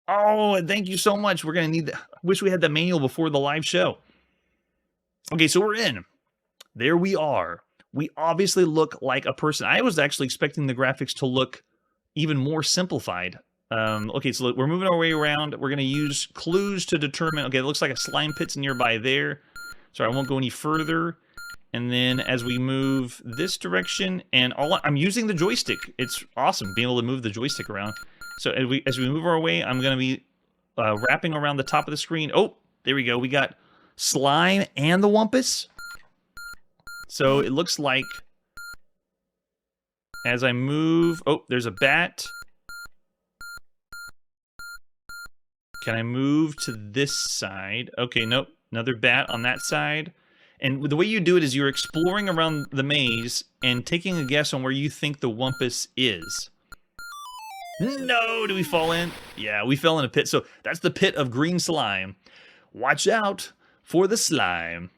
Oh, thank you so much. We're going to need the... Wish we had the manual before the live show. Okay, so we're in. There we are. We obviously look like a person. I was actually expecting the graphics to look even more simplified. Okay, so we're moving our way around. We're going to use clues to determine... Okay, it looks like a slime pit's nearby there. So I won't go any further. And then as we move this direction, and I'm using the joystick. It's awesome being able to move the joystick around. So as we move our way, I'm going to be wrapping around the top of the screen. Oh, there we go. We got slime and the Wumpus. So it looks like as I move... Oh, there's a bat. Can I move to this side? Okay, nope. Another bat on that side. And the way you do it is you're exploring around the maze and taking a guess on where you think the Wumpus is. No! Do we fall in? Yeah, we fell in a pit. So that's the pit of green slime. Watch out for the slime.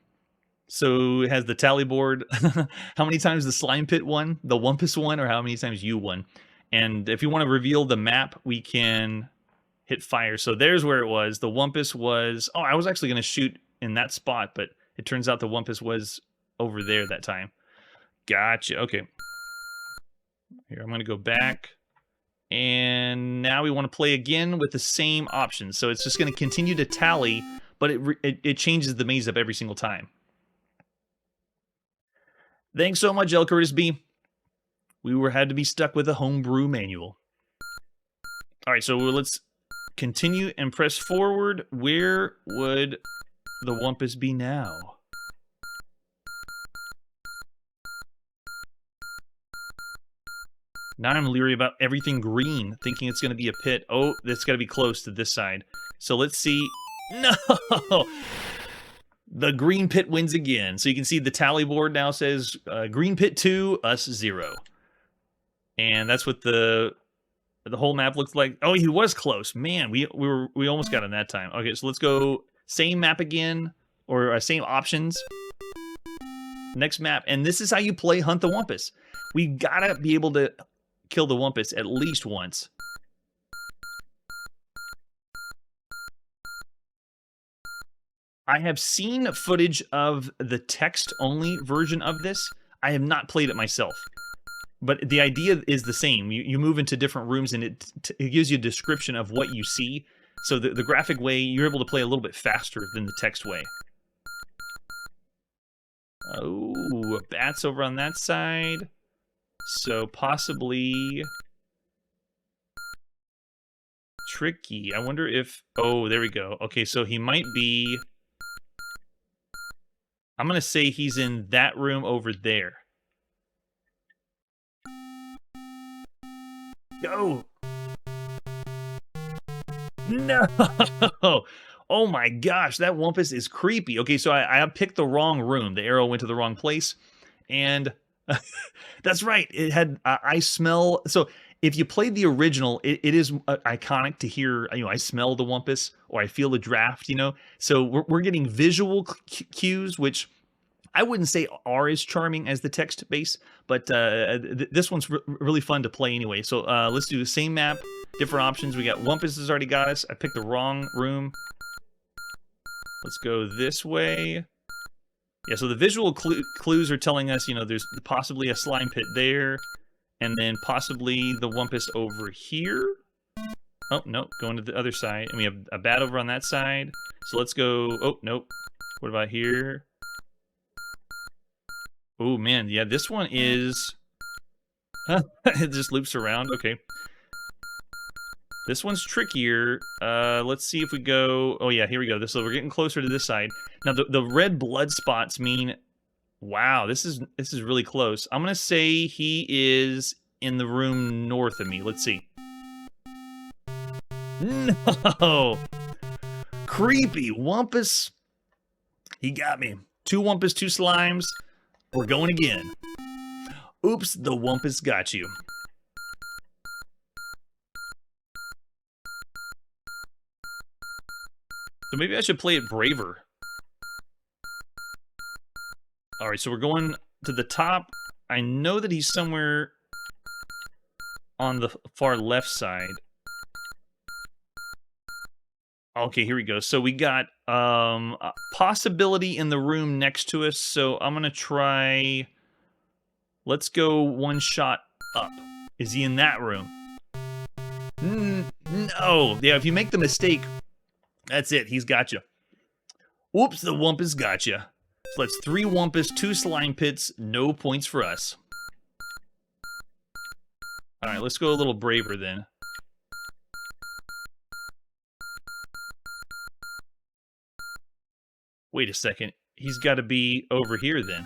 So it has the tally board. How many times the slime pit won? The Wumpus won? Or how many times you won? And if you want to reveal the map, we can hit fire. So there's where it was. The Wumpus was... Oh, I was actually going to shoot in that spot, but it turns out the Wumpus was over there that time. Gotcha. Okay. Here, I'm going to go back. And now we want to play again with the same options. So it's just going to continue to tally, but it changes the maze up every single time. Thanks so much, El Curtis B. We had to be stuck with a homebrew manual. All right, so let's continue and press forward. Where would the Wumpus be now? Now I'm leery about everything green, thinking it's going to be a pit. Oh, that's got to be close to this side. So let's see. No! The green pit wins again. So you can see the tally board now says green pit 2, us 0. And that's what the whole map looks like. Oh, he was close. Man, we almost got him that time. Okay, so let's go same map again, or same options. Next map, and this is how you play Hunt the Wumpus. We gotta be able to kill the Wumpus at least once. I have seen footage of the text-only version of this. I have not played it myself. But the idea is the same. You move into different rooms, and it gives you a description of what you see. So the graphic way, you're able to play a little bit faster than the text way. Oh, bats over on that side. So possibly tricky. I wonder if... Oh, there we go. Okay, so he might be... I'm going to say he's in that room over there. Go! No! Oh my gosh, that Wumpus is creepy. Okay, so I picked the wrong room. The arrow went to the wrong place. And that's right. It had I smell. So if you played the original, it is iconic to hear, I smell the Wumpus or I feel the draft, So we're getting visual cues, which I wouldn't say are as charming as the text base, but this one's really fun to play anyway. So let's do the same map, different options. We got Wumpus has already got us. I picked the wrong room. Let's go this way. Yeah, so the visual clues are telling us, there's possibly a slime pit there, and then possibly the Wumpus over here. Oh, no, going to the other side. And we have a bat over on that side. So let's go... Oh, nope. What about here? Oh, man, yeah, this one is... It just loops around. Okay. This one's trickier. Let's see if we go... Oh, yeah, here we go. So we're getting closer to this side. Now, the red blood spots mean... Wow, this is really close. I'm going to say he is in the room north of me. Let's see. No! Creepy Wumpus. He got me. 2 Wumpus, 2 slimes. We're going again. Oops, the Wumpus got you. So maybe I should play it braver. Alright, so we're going to the top. I know that he's somewhere on the far left side. Okay, here we go. So we got a possibility in the room next to us. So I'm going to try... Let's go 1 shot up. Is he in that room? No. Yeah, if you make the mistake... That's it. He's got you. Whoops, the Wumpus got you. So that's 3 Wumpus, 2 slime pits, no points for us. All right, let's go a little braver then. Wait a second. He's got to be over here then.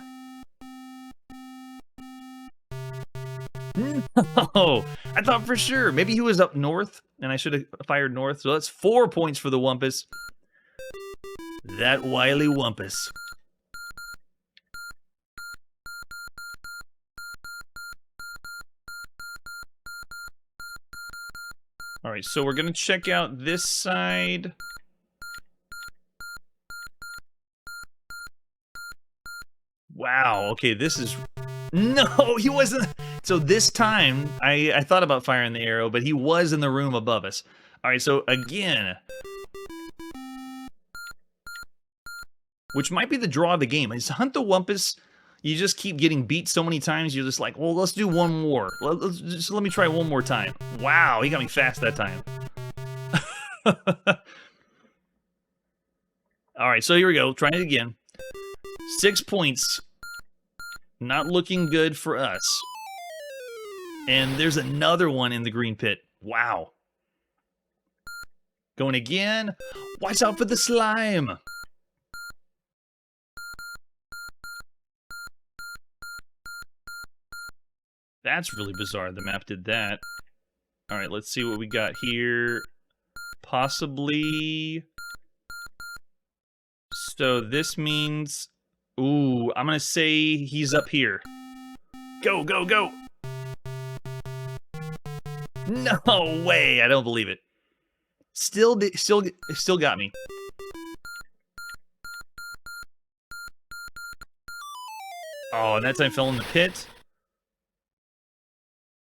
No! I thought for sure. Maybe he was up north, and I should have fired north. So that's 4 points for the Wumpus. That wily Wumpus. Alright, so we're going to check out this side. Wow, okay, this is... No, he wasn't... So this time, I thought about firing the arrow, but he was in the room above us. Alright, so again... Which might be the draw of the game. Is Hunt the Wumpus... You just keep getting beat so many times, you're just like, well, let's do one more. Let me try one more time. Wow, he got me fast that time. All right, so here we go. Trying it again. 6 points. Not looking good for us. And there's another one in the green pit. Wow. Going again. Watch out for the slime. That's really bizarre. The map did that. All right, let's see what we got here. Possibly. So this means... Ooh, I'm going to say he's up here. Go, go, go. No way. I don't believe it. Still got me. Oh, and that time fell in the pit.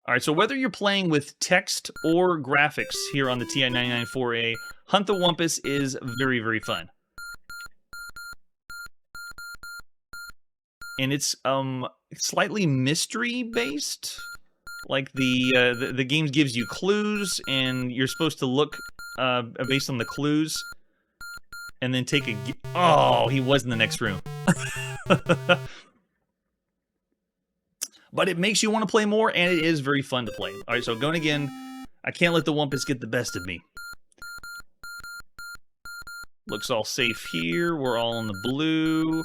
All right, so whether you're playing with text or graphics here on the TI-99/4A, Hunt the Wumpus is very, very fun. And it's slightly mystery-based. Like the game gives you clues, and you're supposed to look based on the clues, and then take a... Oh, he was in the next room. But it makes you want to play more, and it is very fun to play. All right, so going again. I can't let the Wumpus get the best of me. Looks all safe here. We're all in the blue.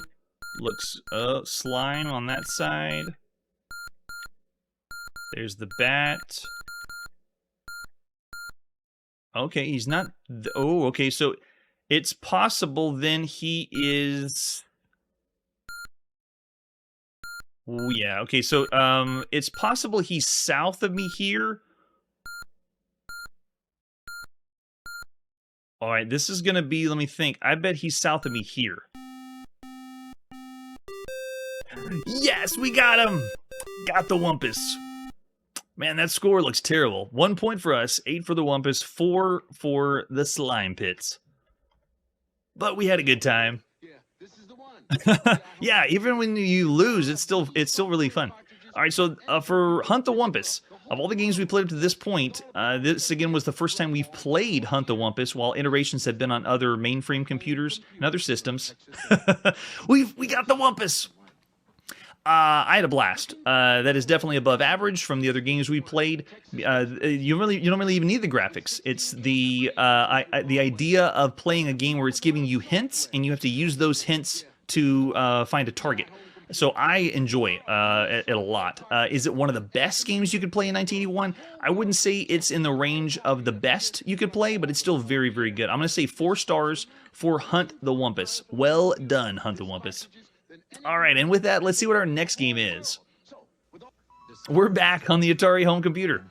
Looks slime on that side. There's the bat. Okay, he's not... Oh, okay, so it's possible then he is... Oh, yeah, okay, so it's possible he's south of me here. All right, this is going to be, let me think. I bet he's south of me here. Yes, we got him! Got the Wumpus. Man, that score looks terrible. 1 point for us, 8 for the Wumpus, 4 for the slime pits. But we had a good time. Yeah, this is the one. Yeah, even when you lose, it's still really fun. All right, so for Hunt the Wumpus, of all the games we played up to this point, this again was the first time we've played Hunt the Wumpus, while iterations have been on other mainframe computers and other systems. we got the Wumpus. I had a blast. That is definitely above average from the other games we played. You don't really even need the graphics. It's the idea of playing a game where it's giving you hints, and you have to use those hints to find a target. So I enjoy it a lot. Is it one of the best games you could play in 1981? I wouldn't say it's in the range of the best you could play, but it's still very, very good. I'm going to say 4 stars for Hunt the Wumpus. Well done, Hunt the Wumpus. All right, and with that, let's see what our next game is. We're back on the Atari home computer.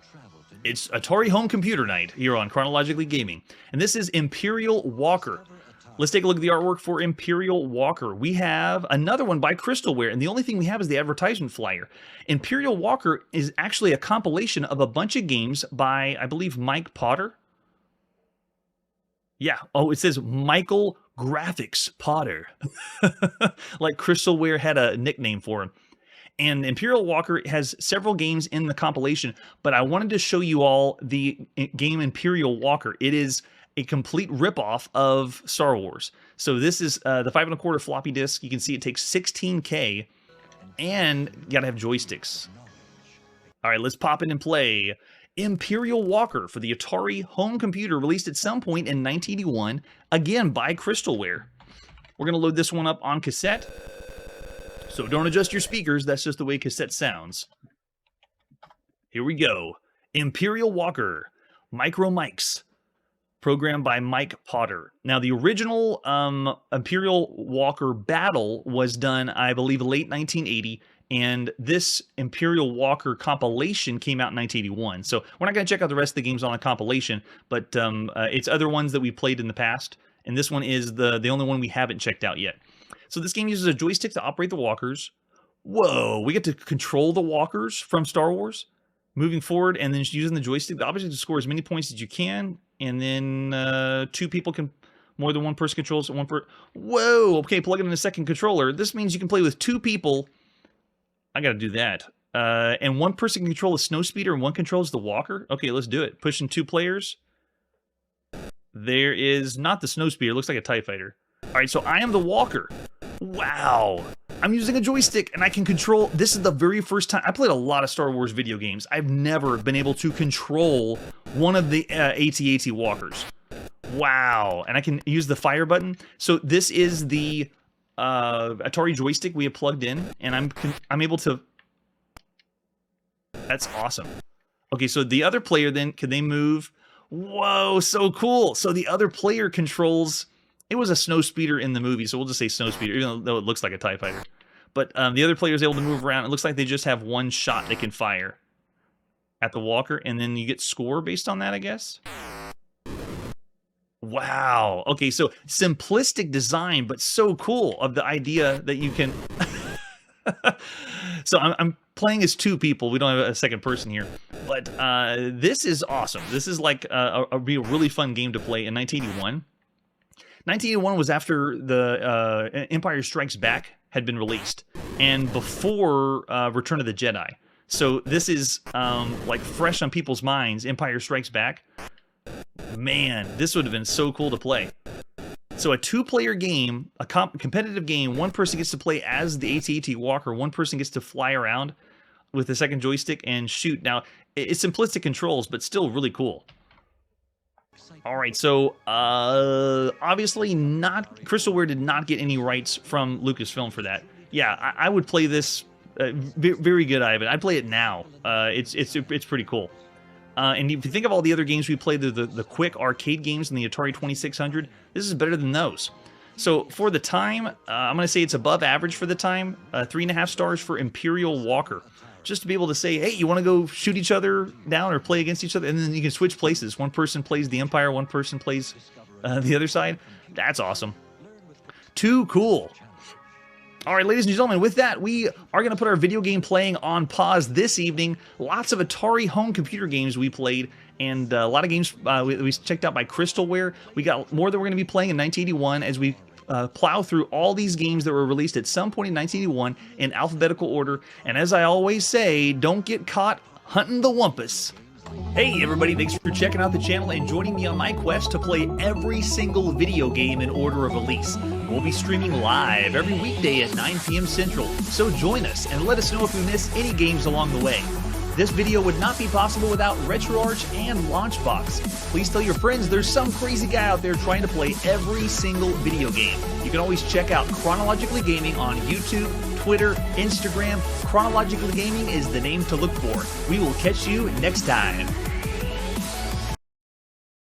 It's Atari home computer night here on Chronologically Gaming, and this is Imperial Walker. Let's take a look at the artwork for Imperial Walker. We have another one by Crystalware, and the only thing we have is the advertisement flyer. Imperial Walker is actually a compilation of a bunch of games by, I believe, Mike Potter. Yeah, oh, it says Michael Graphics Potter. Like Crystalware had a nickname for him. And Imperial Walker has several games in the compilation, but I wanted to show you all the game Imperial Walker. It is a complete ripoff of Star Wars. So this is the 5 1/4 floppy disk. You can see it takes 16K, and you gotta have joysticks. All right, let's pop in and play Imperial Walker for the Atari home computer, released at some point in 1981, again by Crystalware. We're gonna load this one up on cassette. So don't adjust your speakers, that's just the way cassette sounds. Here we go. Imperial Walker, Micro Mics. Programmed by Mike Potter. Now, the original Imperial Walker battle was done, I believe, late 1980, and this Imperial Walker compilation came out in 1981. So we're not going to check out the rest of the games on a compilation, but it's other ones that we played in the past, and this one is the only one we haven't checked out yet. So this game uses a joystick to operate the walkers. Whoa, we get to control the walkers from Star Wars. Moving forward and then using the joystick, the object to score as many points as you can, and then 2 people can, more than one person controls one per. Whoa! Okay, plug it in a second controller. This means you can play with 2 people I got to do that. And one person can control the snow speeder and one controls the walker. Okay, let's do it. Pushing 2 players. There is not the snow speeder. It looks like a TIE fighter. All right, so I am the walker. Wow. I'm using a joystick and I can control. This is the very first time. I played a lot of Star Wars video games. I've never been able to control one of the AT-AT walkers. Wow. And I can use the fire button. So this is the Atari joystick we have plugged in, and I'm able to. That's awesome. Okay, so the other player then, can they move? Whoa, so cool. So the other player controls. It was a snow speeder in the movie, so we'll just say snow speeder, even though it looks like a TIE fighter. But the other player is able to move around. It looks like they just have one shot they can fire at the walker, and then you get score based on that, I guess. Wow. Okay, so simplistic design, but so cool of the idea that you can... So I'm playing as 2 people. We don't have a second person here. But this is awesome. This is like a really fun game to play in 1981. 1981 was after the Empire Strikes Back had been released, and before Return of the Jedi. So this is like fresh on people's minds, Empire Strikes Back. Man, this would have been so cool to play. So a 2-player game, a competitive game, one person gets to play as the AT-AT walker, one person gets to fly around with the second joystick and shoot. Now, it's simplistic controls, but still really cool. All right, so obviously Crystalware did not get any rights from Lucasfilm for that. Yeah, I would play this. Very good, Ivan. I'd play it now. It's pretty cool. And if you think of all the other games we played, the quick arcade games in the Atari 2600, this is better than those. So for the time, I'm going to say it's above average for the time. 3.5 stars for Imperial Walker. Just to be able to say, hey, you want to go shoot each other down or play against each other? And then you can switch places. One person plays the Empire, one person plays the other side. That's awesome. Too cool. All right, ladies and gentlemen, with that, we are going to put our video game playing on pause this evening. Lots of Atari home computer games we played, and a lot of games we checked out by Crystalware. We got more that we're going to be playing in 1981 as we plow through all these games that were released at some point in 1981 in alphabetical order. And as I always say, don't get caught hunting the Wumpus. Hey everybody, thanks for checking out the channel and joining me on my quest to play every single video game in order of release. We'll be streaming live every weekday at 9 p.m. Central, so join us and let us know if we miss any games along the way. This video would not be possible without RetroArch and Launchbox. Please tell your friends there's some crazy guy out there trying to play every single video game. You can always check out Chronologically Gaming on YouTube, Twitter, Instagram. Chronologically Gaming is the name to look for. We will catch you next time.